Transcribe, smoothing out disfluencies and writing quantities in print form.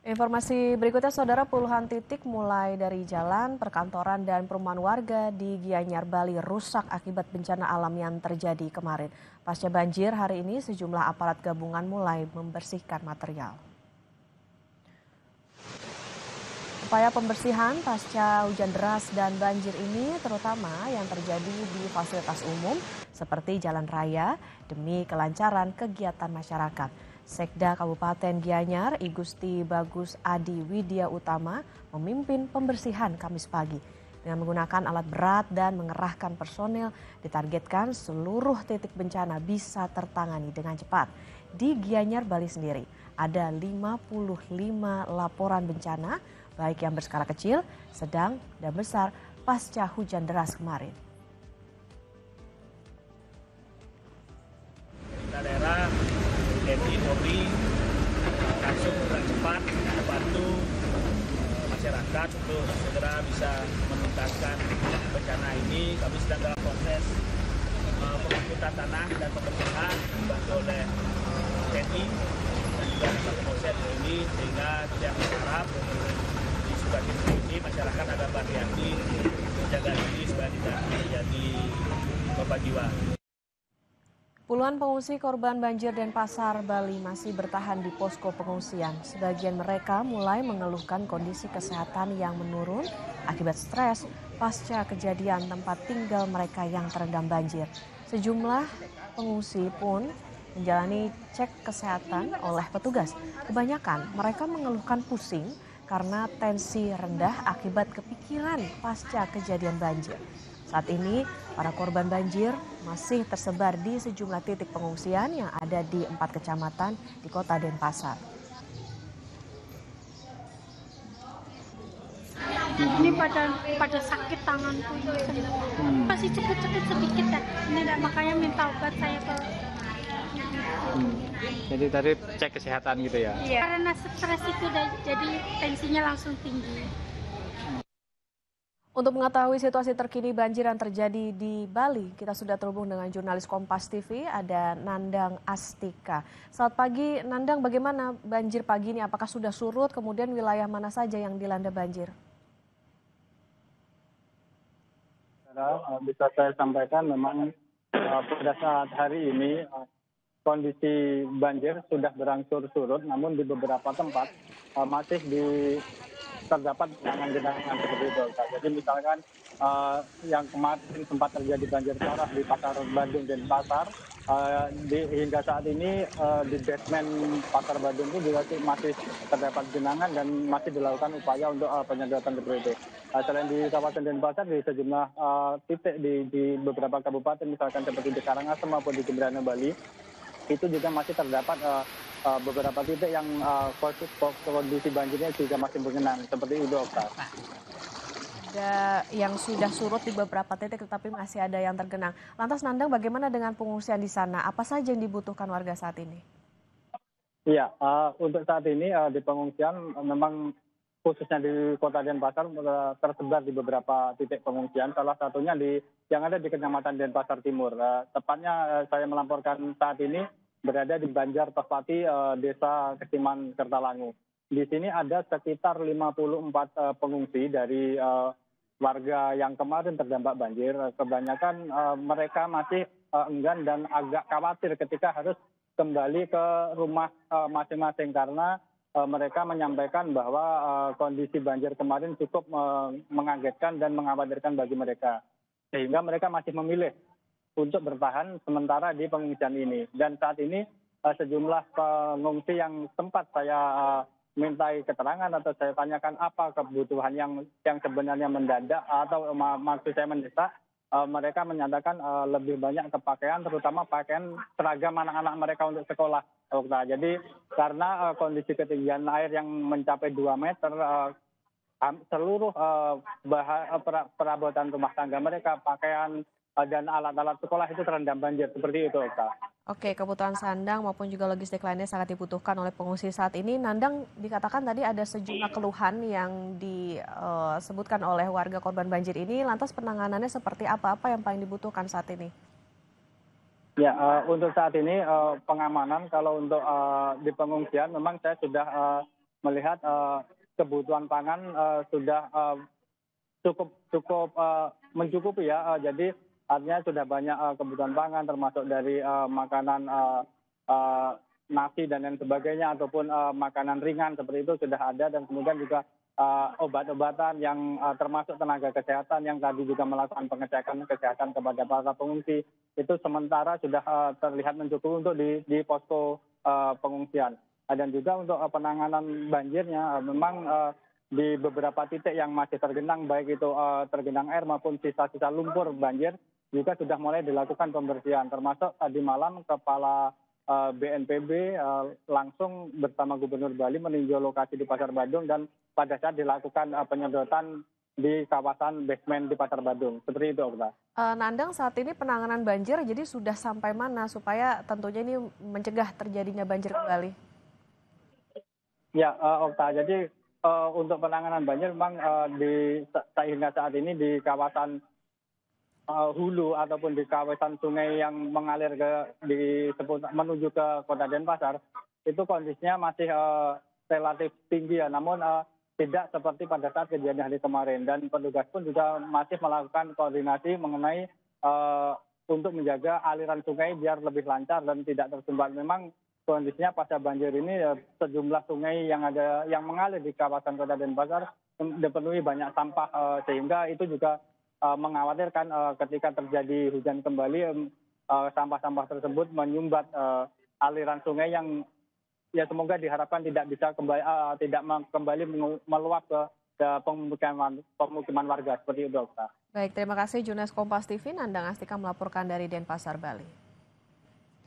Informasi berikutnya, saudara, puluhan titik mulai dari jalan, perkantoran, dan perumahan warga di Gianyar, Bali rusak akibat bencana alam yang terjadi kemarin. Pasca banjir, hari ini sejumlah aparat gabungan mulai membersihkan material. Upaya pembersihan pasca hujan deras dan banjir ini terutama yang terjadi di fasilitas umum seperti jalan raya demi kelancaran kegiatan masyarakat. Sekda Kabupaten Gianyar, I Gusti Bagus Adi Widya Utama, memimpin pembersihan Kamis pagi. Dengan menggunakan alat berat dan mengerahkan personel, ditargetkan seluruh titik bencana bisa tertangani dengan cepat. Di Gianyar, Bali sendiri, ada 55 laporan bencana, baik yang berskala kecil, sedang, dan besar pasca hujan deras kemarin. Daerah TNI, Polri langsung dengan cepat membantu masyarakat untuk segera bisa menuntaskan bencana ini. Kami sedang dalam proses pengangkutan tanah dan pembersihan dibantu oleh TNI dan juga Polsek ini, sehingga yang berharap di sebagian ini masyarakat agak berhati-hati menjaga diri supaya tidak terjadi korban jiwa. Puluhan pengungsi korban banjir Denpasar, Bali masih bertahan di posko pengungsian. Sebagian mereka mulai mengeluhkan kondisi kesehatan yang menurun akibat stres pasca kejadian tempat tinggal mereka yang terendam banjir. Sejumlah pengungsi pun menjalani cek kesehatan oleh petugas. Kebanyakan mereka mengeluhkan pusing karena tensi rendah akibat kepikiran pasca kejadian banjir. Saat ini, para korban banjir masih tersebar di sejumlah titik pengungsian yang ada di 4 kecamatan di kota Denpasar. Ini pada sakit tanganku ini. Masih cepet-cepet sedikit ya. Ini makanya minta obat saya ke. Jadi tadi cek kesehatan gitu ya? Iya. Karena stres itu jadi tensinya langsung tinggi. Untuk mengetahui situasi terkini banjir yang terjadi di Bali, kita sudah terhubung dengan jurnalis Kompas TV, ada Nandang Astika. Selamat pagi, Nandang, bagaimana banjir pagi ini? Apakah sudah surut? Kemudian wilayah mana saja yang dilanda banjir? Bisa saya sampaikan memang pada saat hari ini kondisi banjir sudah berangsur surut, namun di beberapa tempat masih terdapat genangan-genangan seperti itu. Jadi misalkan yang kemarin sempat terjadi banjir parah di Pasar Badung dan Pasar, hingga saat ini di basement Pasar Badung itu juga masih terdapat genangan dan masih dilakukan upaya untuk penyedotan seperti itu. Selain di Kabupaten Denpasar, di sejumlah titik di beberapa kabupaten, misalkan seperti di Karangasem maupun di Jemberana, Bali, itu juga masih terdapat beberapa titik yang kondisi banjirnya juga masih bergenang seperti itu, Okta. Ada yang sudah surut di beberapa titik tetapi masih ada yang tergenang. Lantas Nandang, bagaimana dengan pengungsian di sana? Apa saja yang dibutuhkan warga saat ini? Iya, untuk saat ini di pengungsian memang khususnya di Kota Denpasar tersebar di beberapa titik pengungsian. Salah satunya yang ada di Kecamatan Denpasar Timur. Tepatnya saya melaporkan saat ini berada di Banjar Tepati, Desa Kesiman, Kertalangu. Di sini ada sekitar 54 pengungsi dari warga yang kemarin terdampak banjir. Kebanyakan mereka masih enggan dan agak khawatir ketika harus kembali ke rumah masing-masing karena mereka menyampaikan bahwa kondisi banjir kemarin cukup mengagetkan dan mengkhawatirkan bagi mereka. Sehingga mereka masih memilih untuk bertahan sementara di pengungsian ini. Dan saat ini sejumlah pengungsi yang sempat saya mintai keterangan atau saya tanyakan apa kebutuhan yang sebenarnya mendadak atau maksud saya mendesak, mereka menyatakan lebih banyak ke pakaian, terutama pakaian seragam anak-anak mereka untuk sekolah. Jadi karena kondisi ketinggian air yang mencapai 2 meter, seluruh perabotan rumah tangga mereka, pakaian dan alat-alat sekolah itu terendam banjir seperti itu, Oke, kebutuhan sandang maupun juga logistik lainnya sangat dibutuhkan oleh pengungsi saat ini. Nandang, dikatakan tadi ada sejumlah keluhan yang disebutkan oleh warga korban banjir ini. Lantas penanganannya seperti apa yang paling dibutuhkan saat ini? Ya, untuk saat ini pengamanan kalau untuk di pengungsian memang saya sudah melihat kebutuhan pangan sudah cukup mencukupi ya. Jadi artinya sudah banyak kebutuhan pangan termasuk dari makanan nasi dan lain sebagainya ataupun makanan ringan seperti itu sudah ada, dan kemudian juga obat-obatan yang termasuk tenaga kesehatan yang tadi juga melakukan pengecekan kesehatan kepada para pengungsi itu sementara sudah terlihat mencukupi untuk di posko pengungsian. Dan juga untuk penanganan banjirnya memang di beberapa titik yang masih tergenang, baik itu tergenang air maupun sisa-sisa lumpur banjir, juga sudah mulai dilakukan pembersihan. Termasuk tadi malam Kepala BNPB langsung bersama Gubernur Bali meninjau lokasi di Pasar Badung, dan pada saat dilakukan penyedotan di kawasan basement di Pasar Badung. Seperti itu, Okta. Nandang, saat ini penanganan banjir jadi sudah sampai mana supaya tentunya ini mencegah terjadinya banjir kembali? Ya, Okta. Jadi untuk penanganan banjir memang hingga saat ini di kawasan hulu ataupun di kawasan sungai yang mengalir menuju ke Kota Denpasar itu kondisinya masih relatif tinggi ya, namun tidak seperti pada saat kejadian hari kemarin, dan petugas pun juga masih melakukan koordinasi mengenai untuk menjaga aliran sungai biar lebih lancar dan tidak tersumbat. Memang kondisinya pasca banjir ini sejumlah sungai yang mengalir di kawasan Kota Denpasar dipenuhi banyak sampah, sehingga itu juga mengkhawatirkan ketika terjadi hujan kembali sampah-sampah tersebut menyumbat aliran sungai yang ya semoga diharapkan tidak bisa kembali meluap ke pemukiman warga seperti itu, Okta. Baik, terima kasih Jurnalis Kompas TV Nandang Astika melaporkan dari Denpasar, Bali.